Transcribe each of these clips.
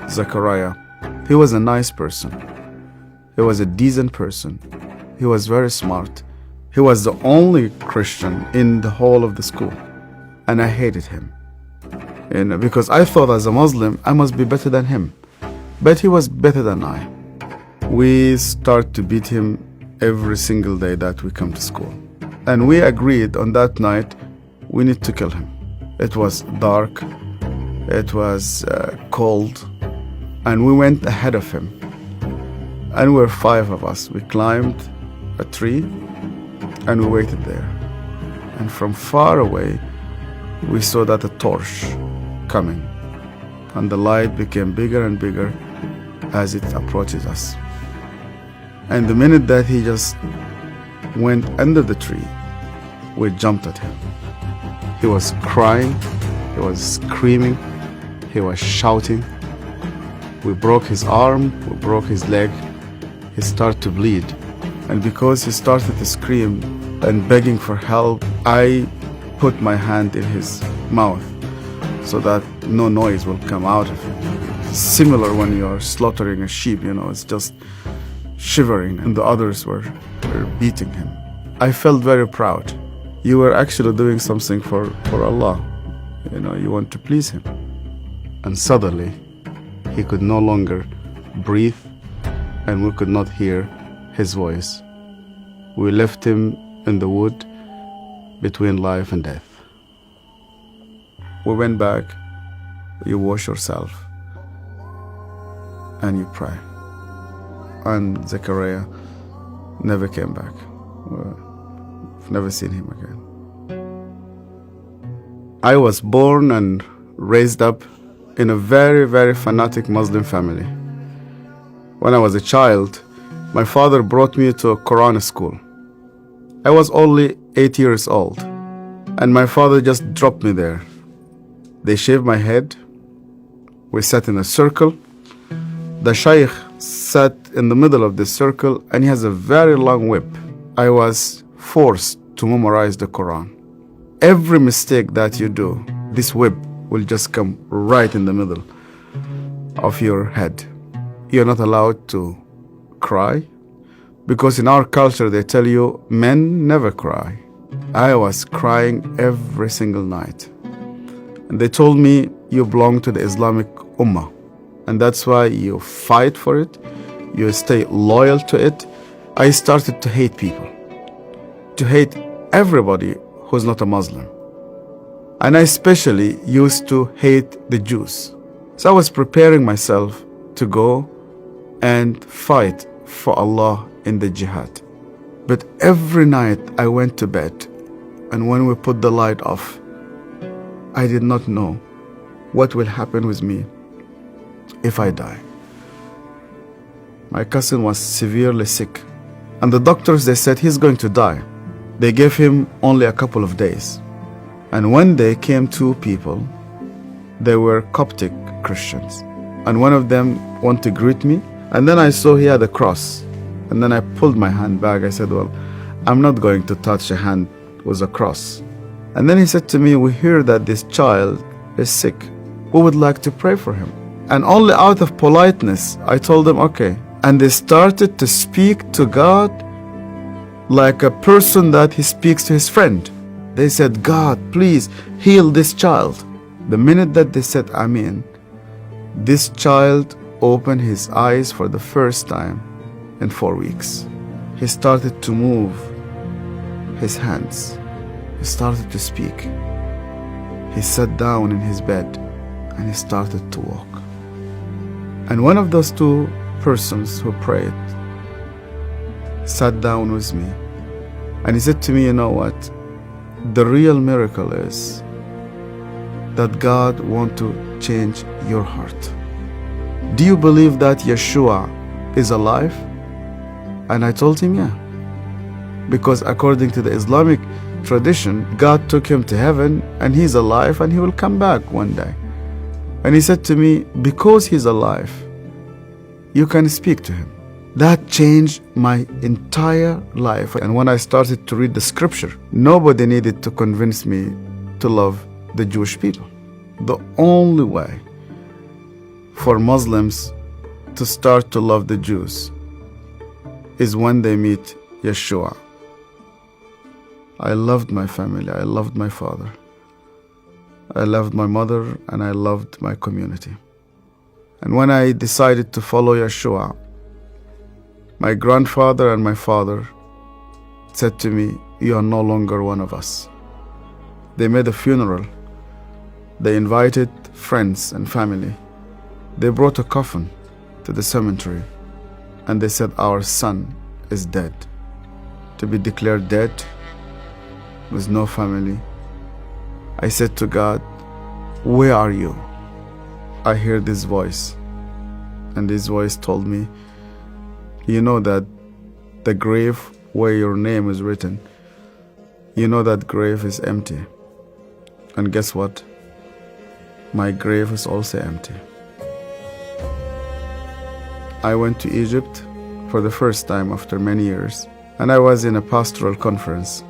Zechariah. He was a nice person. He was a decent person. He was very smart. He was the only Christian in the whole of the school. And I hated him. Because I thought as a Muslim, I must be better than him. But he was better than I. We start to beat him every single day that we come to school. And we agreed on that night, we need to kill him. It was dark. It was cold. And we went ahead of him. And we were 5 of us. We climbed a tree and we waited there. And from far away, we saw that a torch coming. And the light became bigger and bigger as it approaches us. And the minute that he just went under the tree, we jumped at him. He was crying, he was screaming, he was shouting. We broke his arm, we broke his leg. He started to bleed. And because he started to scream and begging for help, I put my hand in his mouth so that no noise will come out of him. Similar when you're slaughtering a sheep, it's just shivering, and the others were beating him. I felt very proud. You were actually doing something for Allah. You want to please Him. And suddenly, he could no longer breathe, and we could not hear his voice. We left him in the wood between life and death. We went back, you wash yourself, and you pray. And Zechariah never came back. We've never seen him again. I was born and raised up in a very, very fanatic Muslim family. When I was a child, my father brought me to a Quran school. I was only 8 years old, and my father just dropped me there. They shaved my head. We sat in a circle. The Shaykh sat in the middle of this circle, and he has a very long whip. I was forced to memorize the Quran. Every mistake that you do, this whip will just come right in the middle of your head. You're not allowed to cry, because in our culture they tell you men never cry. I was crying every single night. And they told me, you belong to the Islamic Ummah, and that's why you fight for it, you stay loyal to it. I started to hate people, to hate everybody who's not a Muslim. And I especially used to hate the Jews. So I was preparing myself to go and fight for Allah in the jihad. But every night I went to bed, and when we put the light off, I did not know what will happen with me if I die. My cousin was severely sick, and the doctors, they said he's going to die. They gave him only a couple of days. And one day came 2 people. They were Coptic Christians. And one of them wanted to greet me. And then I saw he had a cross. And then I pulled my hand back. I said, well, I'm not going to touch a hand with a cross. And then he said to me, we hear that this child is sick. We would like to pray for him. And only out of politeness, I told them, okay. And they started to speak to God like a person that he speaks to his friend. They said, God, please heal this child. The minute that they said Amen, this child opened his eyes for the first time in 4 weeks. He started to move his hands. He started to speak. He sat down in his bed and he started to walk. And one of those 2 persons who prayed sat down with me, and he said to me, you know what? The real miracle is that God wants to change your heart. Do you believe that Yeshua is alive? And I told him, yeah. Because according to the Islamic tradition, God took him to heaven and he's alive and he will come back one day. And he said to me, because he's alive, you can speak to him. That changed my entire life. And when I started to read the scripture, nobody needed to convince me to love the Jewish people. The only way for Muslims to start to love the Jews is when they meet Yeshua. I loved my family, I loved my father, I loved my mother, and I loved my community. And when I decided to follow Yeshua, my grandfather and my father said to me, "You are no longer one of us." They made a funeral. They invited friends and family. They brought a coffin to the cemetery, and they said, "Our son is dead." To be declared dead with no family, I said to God, "Where are you?" I heard this voice, and this voice told me, "You know that the grave where your name is written, you know that grave is empty. And guess what? My grave is also empty." I went to Egypt for the first time after many years, and I was in a pastoral conference.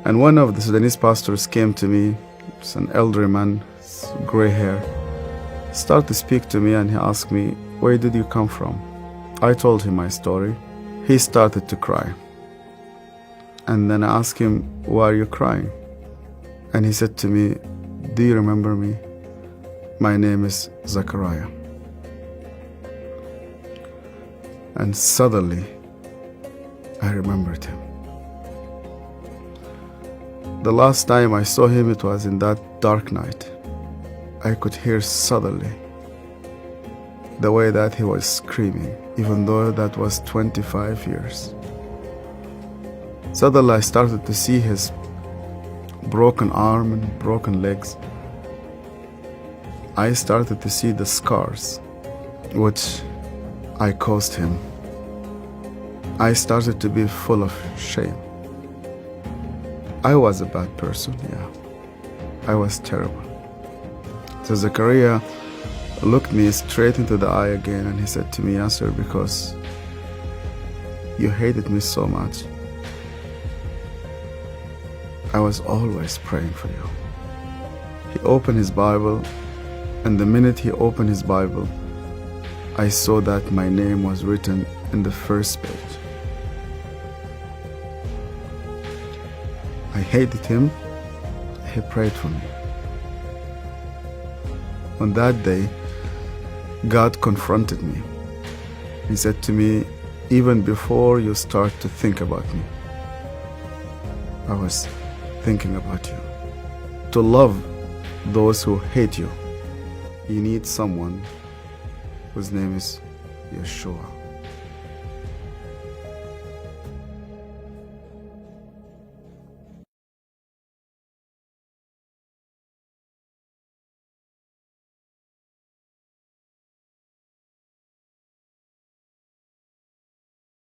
And one of the Sudanese pastors came to me. It's an elderly man, gray hair, started to speak to me, and he asked me, "Where did you come from?" I told him my story. He started to cry. And then I asked him, "Why are you crying?" And he said to me, "Do you remember me? My name is Zechariah." And suddenly, I remembered him. The last time I saw him, it was in that dark night. I could hear suddenly the way that he was screaming, even though that was 25 years. Suddenly I started to see his broken arm and broken legs. I started to see the scars which I caused him. I started to be full of shame. I was a bad person, yeah. I was terrible. So Zechariah looked me straight into the eye again, and he said to me, "Yasser, because you hated me so much, I was always praying for you." He opened his Bible, and the minute he opened his Bible, I saw that my name was written in the first page. I hated him. He prayed for me. On that day, God confronted me. He said to me, "Even before you start to think about me, I was thinking about you. To love those who hate you, you need someone whose name is Yeshua."